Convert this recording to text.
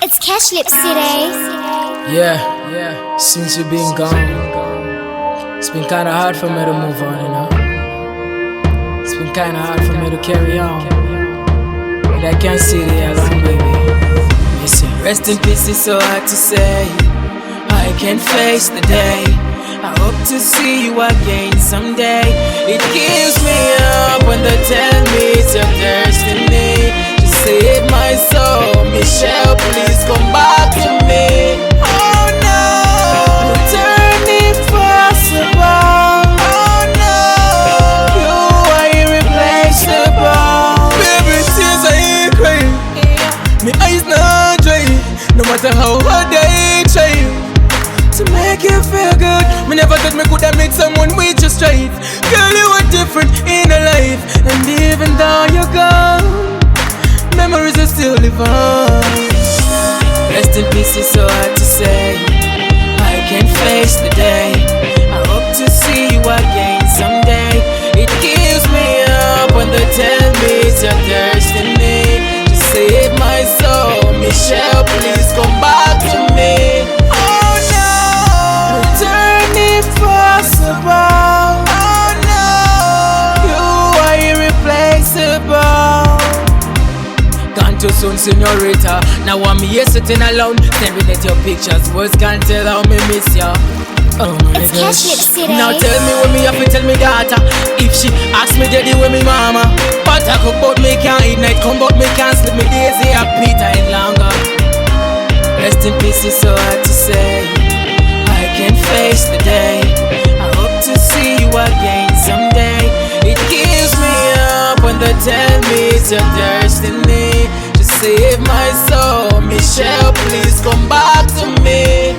It's Cash Lip City. Yeah, since you've been gone, it's been kinda hard for me to move on, you know. It's been kinda hard for me to carry on, but I can't see the alone, baby. Listen, rest in peace is so hard to say. I can't face the day. I hope to see you again someday. It kills me up when they tell me it's your destiny. Just save my soul, Michelle, please come back to me. Oh no, return if possible. Oh no, you are irreplaceable. Baby, tears I ain't crying, me eyes not dry. No matter how hard they try to make you feel good, me never thought me coulda meet someone with just right. Girl, you were different in a life, and even though you're gone, memories are still live on. Rest in peace is so hard to say. I can't face the day. I hope to see you again someday. It kills me up when they tell me it's your destiny. Just save my soul, Michelle, please come back to me. Oh no, return if possible. Oh no, you are irreplaceable. Gone too soon, señorita. Now I'm here sitting alone, staring at your pictures. Words can't tell how me miss ya. Oh my It's gosh. Cash Lip City. Now tell me when me have to tell me daughter. If she ask me daddy with me mama. But I cook but me can't eat, night come but me can't sleep. Me days here happy time longer. Rest in peace is so hard to say. I can't face the day. I hope to see you again someday. It kills me up when they tell me it's your destiny. Just save my soul, Michelle, please come back to me.